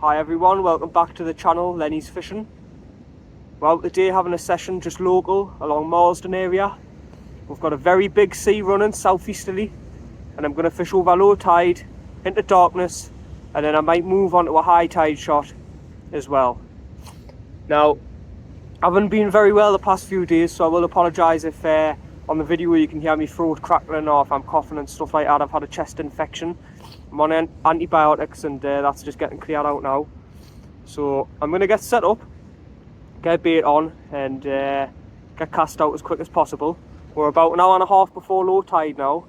Hi everyone, welcome back to the channel, Lenny's Fishing. Well, today having a session just local along Marsden area. We've got a very big sea running southeasterly, and I'm going to fish over low tide into darkness, and then I might move on to a high tide shot as well. Now, I haven't been very well the past few days, so I will apologise if on the video you can hear me throat crackling or if I'm coughing and stuff like that. I've had a chest infection. I'm on antibiotics and that's just getting cleared out now. So I'm going to get set up, get bait on and get cast out as quick as possible. We're about an hour and a half before low tide now.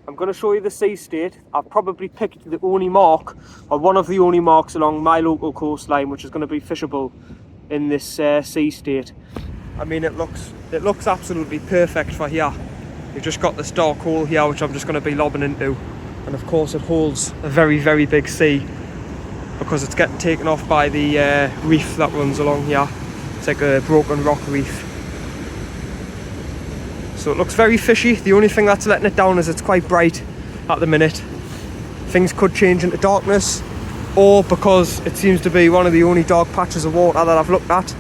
I'm going to show you the sea state. I've probably picked the only mark, or one of the only marks along my local coastline, which is going to be fishable in this sea state. I mean, it looks absolutely perfect for here. You've just got this dark hole here, which I'm just going to be lobbing into. And of course it holds a very, very big sea because it's getting taken off by the reef that runs along here. It's like a broken rock reef. So it looks very fishy. The only thing that's letting it down is it's quite bright at the minute. Things could change into darkness, or because it seems to be one of the only dark patches of water that I've looked at,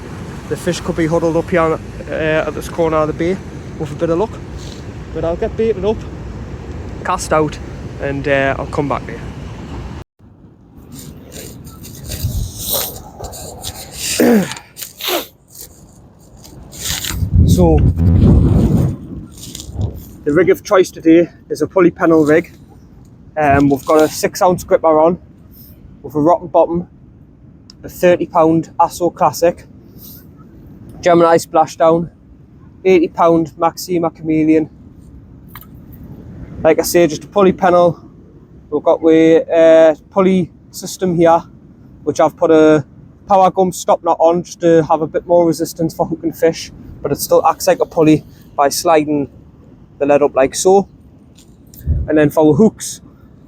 the fish could be huddled up here at this corner of the bay with a bit of luck. But I'll get baited up, cast out, and I'll come back there. So the rig of choice today is a pulley pennel rig. We've got a 6-ounce gripper on with a rotten bottom, a 30-pound Asso Classic, Gemini splashdown, 80-pound Maxima Chameleon. Like I say, just a pulley pennel. We've got a pulley system here, which I've put a power gum stop knot on just to have a bit more resistance for hooking fish, but it still acts like a pulley by sliding the lead up like so. And then for our hooks,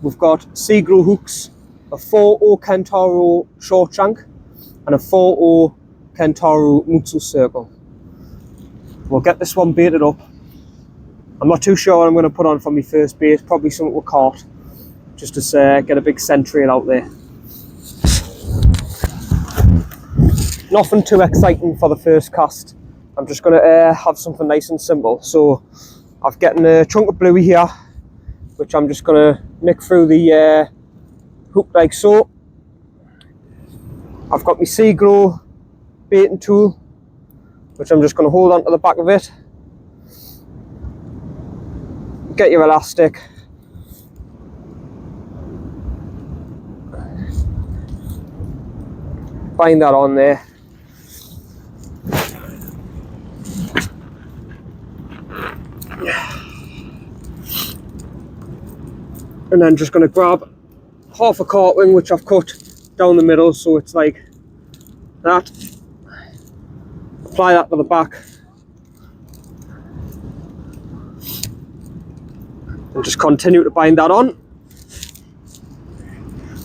we've got Seagro hooks, a 4/0 Kentaro short shank, and a 4/0 Kentaro Mutsu circle. We'll get this one baited up. I'm not too sure what I'm going to put on for my first bait, probably something with caught, just to get a big scent trail out there. Nothing too exciting for the first cast. I'm just going to have something nice and simple. So I've gotten a chunk of bluey here, which I'm just going to nick through the hook like so. I've got my Seagro baiting tool, which I'm just going to hold onto the back of it. Get your elastic, bind that on there, and then just going to grab half a cart wing, which I've cut down the middle so it's like that. Apply that to the back and just continue to bind that on.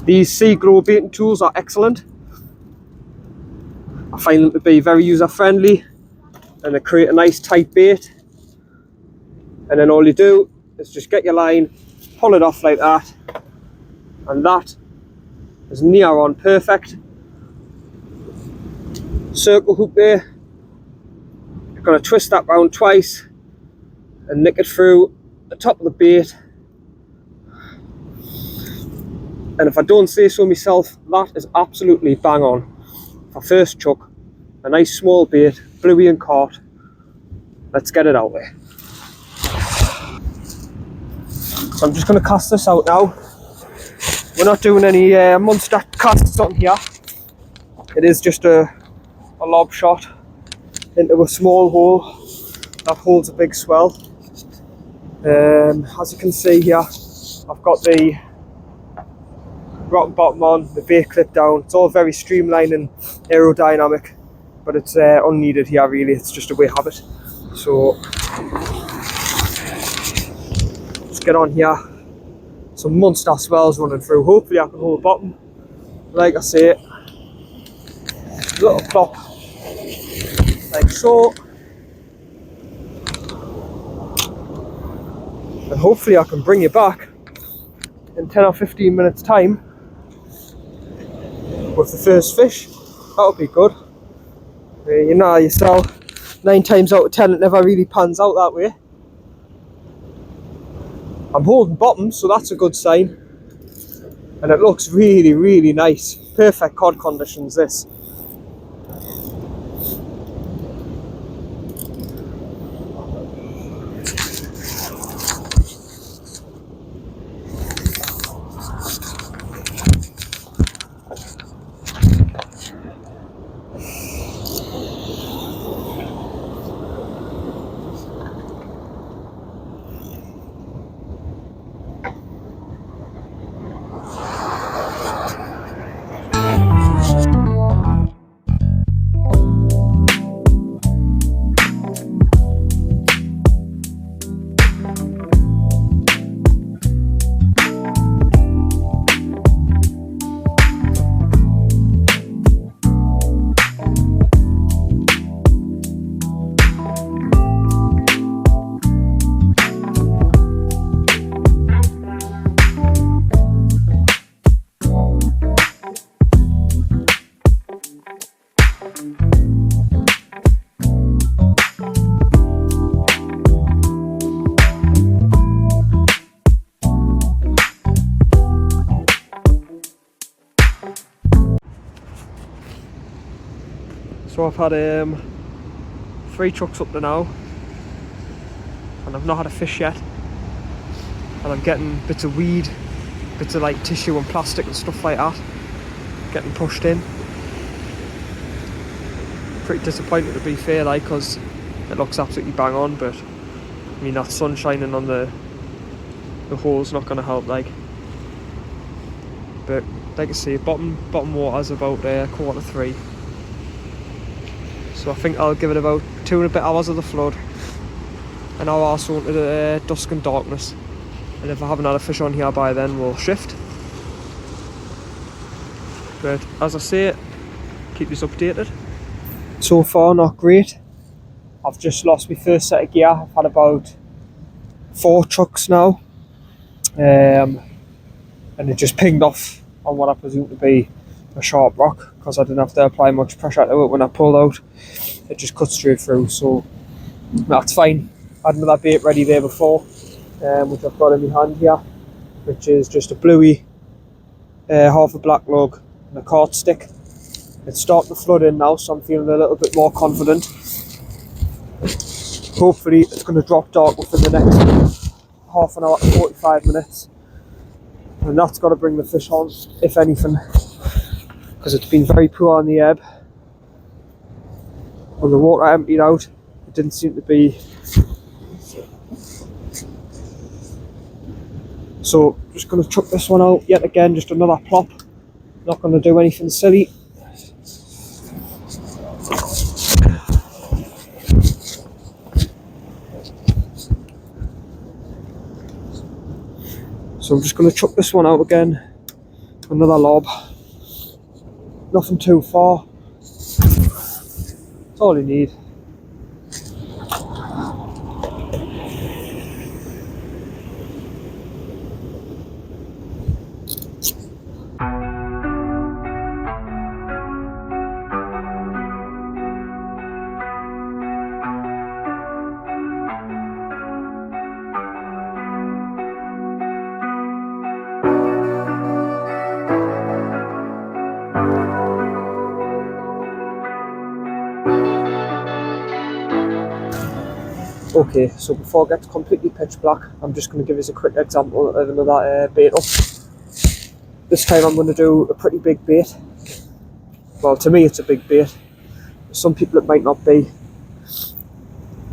These Seagro baiting tools are excellent. I find them to be very user friendly and they create a nice tight bait. And then all you do is just get your line, pull it off like that, and that is near on perfect. Circle hook there. You're going to twist that round twice and nick it through the top of the bait. And if I don't say so myself, that is absolutely bang on for first chuck. A nice small bait, bluey and caught. Let's get it out there. So I'm just going to cast this out now. We're not doing any monster casts on here. It is just a lob shot into a small hole that holds a big swell. As you can see here, I've got the rotten bottom on, the bait clip down. It's all very streamlined and aerodynamic, but it's unneeded here really. It's just a way of it. So let's get on here. Some monster swells running through. Hopefully I can hold bottom. Like I say, little plop like so. And hopefully I can bring you back in 10 or 15 minutes time with the first fish. That'll be good. You know yourself, 9 times out of 10 it never really pans out that way. I'm holding bottom, so that's a good sign. And it looks really, really nice. Perfect cod conditions, this. So I've had 3 trucks up to now, and I've not had a fish yet, and I'm getting bits of weed, bits of like tissue and plastic and stuff like that getting pushed in. Pretty disappointed, to be fair, like, because it looks absolutely bang on, but I mean that sun shining on the hole's not going to help, like. But like I say, bottom water's about 2:45. So I think I'll give it about 2 and a bit hours of the flood, an hour or so into the dusk and darkness, and if I haven't had a fish on here by then, we'll shift. But as I say, keep this updated. So far not great. I've just lost my first set of gear. I've had about 4 trucks now, and it just pinged off on what I presume to be a sharp rock, because I didn't have to apply much pressure to it when I pulled out. It just cut straight through, so that's fine. I had another bait ready there before, which I've got in my hand here, which is just a bluey, half a black lug and a cart stick. It's starting to flood in now, so I'm feeling a little bit more confident. Hopefully it's going to drop dark within the next half an hour to 45 minutes, and that's got to bring the fish on, if anything, because it's been very poor on the ebb. When the water emptied out, it didn't seem to be. So just going to chuck this one out yet again, just another plop. Not going to do anything silly. So I'm just going to chuck this one out again, another lob. Nothing too far. That's all you need. Okay, so before it gets completely pitch black, I'm just going to give you a quick example of another bait up. This time I'm going to do a pretty big bait. Well, to me it's a big bait. Some people it might not be.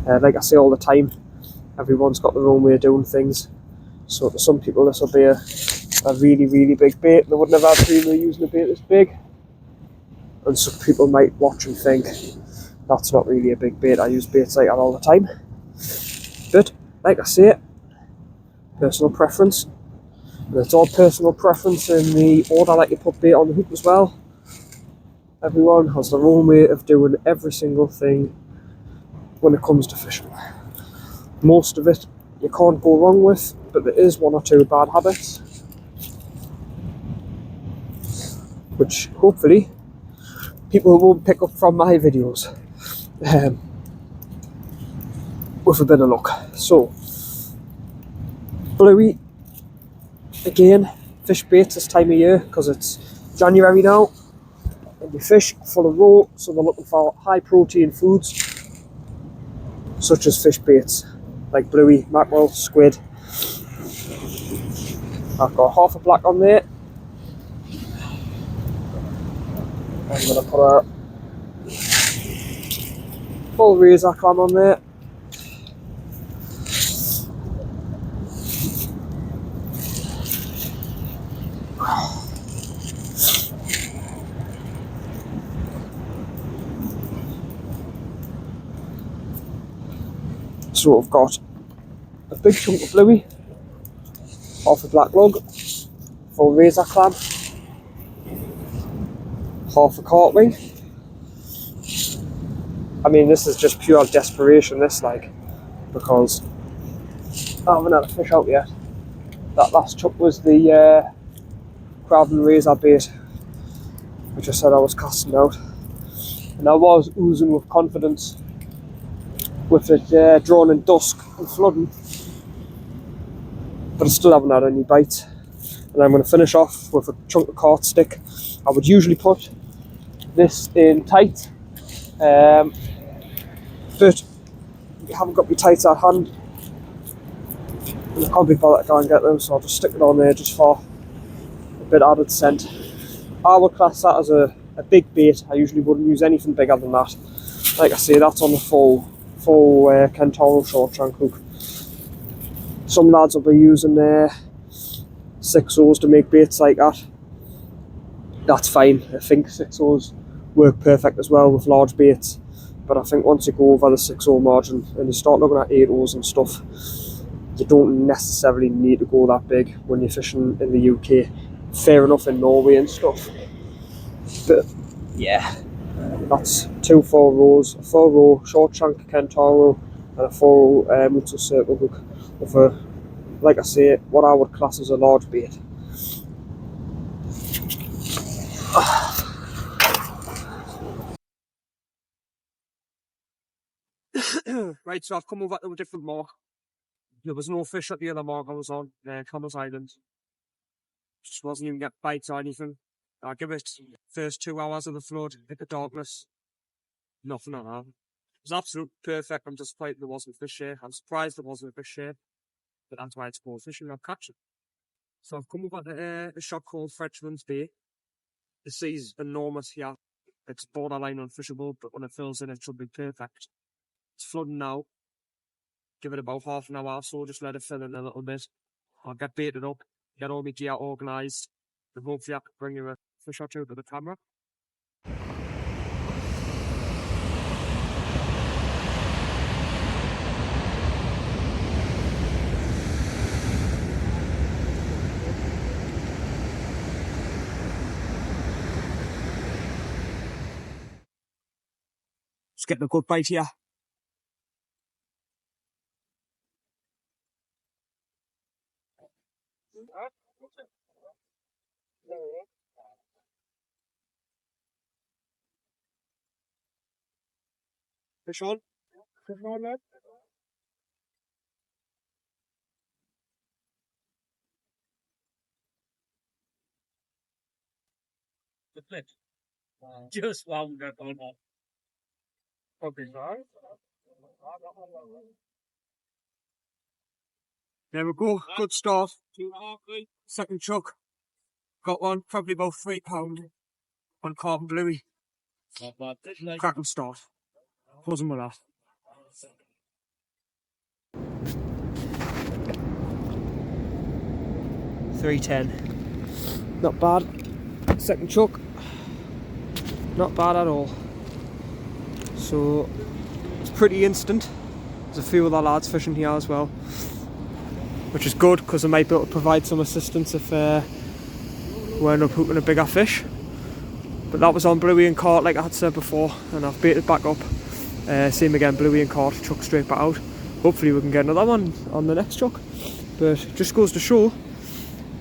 Like I say all the time, everyone's got their own way of doing things. So to some people this will be a really, really big bait. They would never have dreamed of using a bait this big. And some people might watch and think, that's not really a big bait, I use baits like that all the time. But, like I say, personal preference. And it's all personal preference in the order that you put bait on the hook as well. Everyone has their own way of doing every single thing when it comes to fishing. Most of it you can't go wrong with, but there is 1 or 2 bad habits. which hopefully people won't pick up from my videos, with a bit of luck. So, bluey, again, fish baits this time of year because it's January now, and the fish full of roe, so they're looking for high protein foods such as fish baits like bluey, mackerel, squid. I've got half a black on there. I'm going to put a full razor clam on there. So I've got a big chunk of bluey, half a black lug, full razor clam, half a carp wing. I mean, this is just pure desperation, this, like, because I haven't had a fish out yet. That last chuck was the crab and razor bait, which I said I was casting out. And I was oozing with confidence with it drawn in dusk and flooding, but I still haven't had any bites. And I'm going to finish off with a chunk of cart stick. I would usually put this in tight, but I haven't got my tights at hand and I can't be bothered to go and get them, so I'll just stick it on there just for a bit added scent. I would class that as a big bait. I usually wouldn't use anything bigger than that. Like I say, that's on the full Kentaro short shank hook. Some lads will be using their 6-0s to make baits like that. That's fine. I think 6-0s work perfect as well with large baits, but I think once you go over the 6-0 margin and you start looking at 8-0s and stuff, you don't necessarily need to go that big when you're fishing in the UK. Fair enough in Norway and stuff, but yeah, that's 2 4-rows, a 4-row short shank Kentaro and a 4-row Mutsu circle hook with a, like I say, what I would class as a large bait. Right, so I've come over to a different mark. There was no fish at the other mark I was on, Thomas Island. Just wasn't even getting bites or anything. I give it first 2 hours of the flood, hit the darkness, nothing on that. It was absolutely perfect. I'm disappointed there wasn't fish here. I'm surprised there wasn't a fish here, but that's why it's called fishing, not catching. So I've come over to a shop called Frenchman's Bay. The sea's enormous here. It's borderline unfishable, but when it fills in, it should be perfect. It's flooding now. Give it about half an hour or so, just let it fill in a little bit. I'll get baited up, get all my gear organised, and hopefully I can bring you a fish or two to the camera. Just getting a good bite here. Fish on? Fish on, lad? The flip. Just wound up on that. Okay, sorry. There we go, good start. 2.5, second chuck. Got one, probably about £3 on carbon bluey. Cracking start. Buzzing with that. $3.10. Not bad. Second chuck. Not bad at all. So it's pretty instant. There's a few other lads fishing here as well, which is good because I might be able to provide some assistance if we end up hooking a bigger fish. But that was on bluey and cart, like I had said before, and I've baited back up. Same again, bluey and cart, chuck straight back out. Hopefully we can get another one on the next chuck. But it just goes to show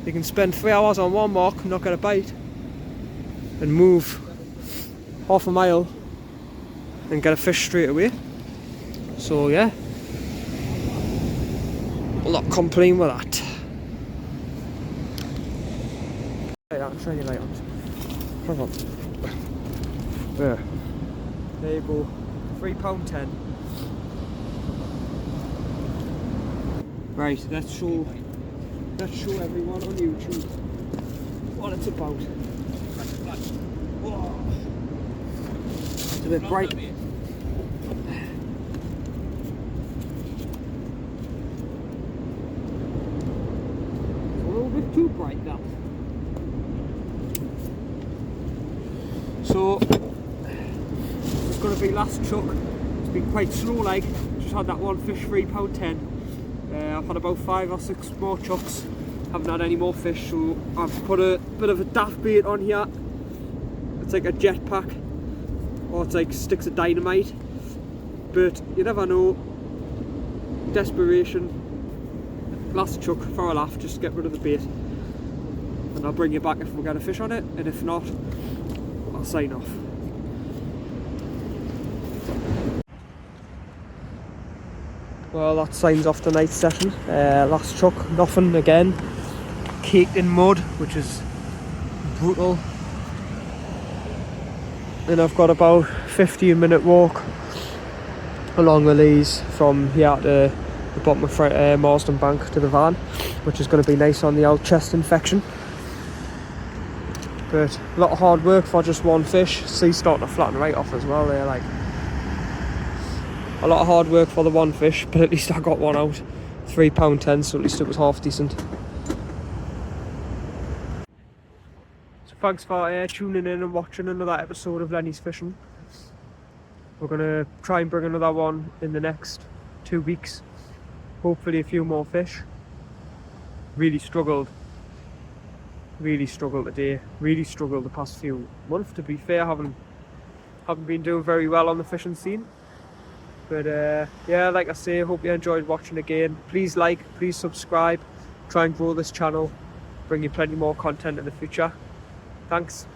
you can spend 3 hours on one mark and not get a bite. and move half a mile and get a fish straight away. So yeah, I'll not complain with that. Shine your light on. Come on. There you go. £3.10. Right, let's show everyone on YouTube what it's about. Whoa. It's a bit bright. It's a little bit too bright now. So it's going to be last chuck. It's been quite slow, like just had that one fish, £3.10. I've had about 5 or 6 more chucks, haven't had any more fish, so I've put a bit of a daft bait on here. It's like a jetpack, or it's like sticks of dynamite, but you never know. Desperation, last chuck for a laugh, just get rid of the bait, and I'll bring you back if we get a fish on it, and if not, I'll sign off. Well, that signs off tonight's session. Last chuck, nothing again. Caked in mud, which is brutal. And I've got about 15-minute walk along the lees from here to the bottom of Marsden bank to the van, which is going to be nice on the old chest infection. But a lot of hard work for just one fish. Sea's starting to flatten right off as well there, like. A lot of hard work for the one fish, but at least I got one out. £3.10, so at least it was half decent. So thanks for tuning in and watching another episode of Lenny's Fishing. We're going to try and bring another one in the next 2 weeks. Hopefully a few more fish. Really struggled today. Really struggled the past few months, to be fair. Haven't been doing very well on the fishing scene. But yeah, like I say, hope you enjoyed watching again. Please like, please subscribe, try and grow this channel, bring you plenty more content in the future. Thanks.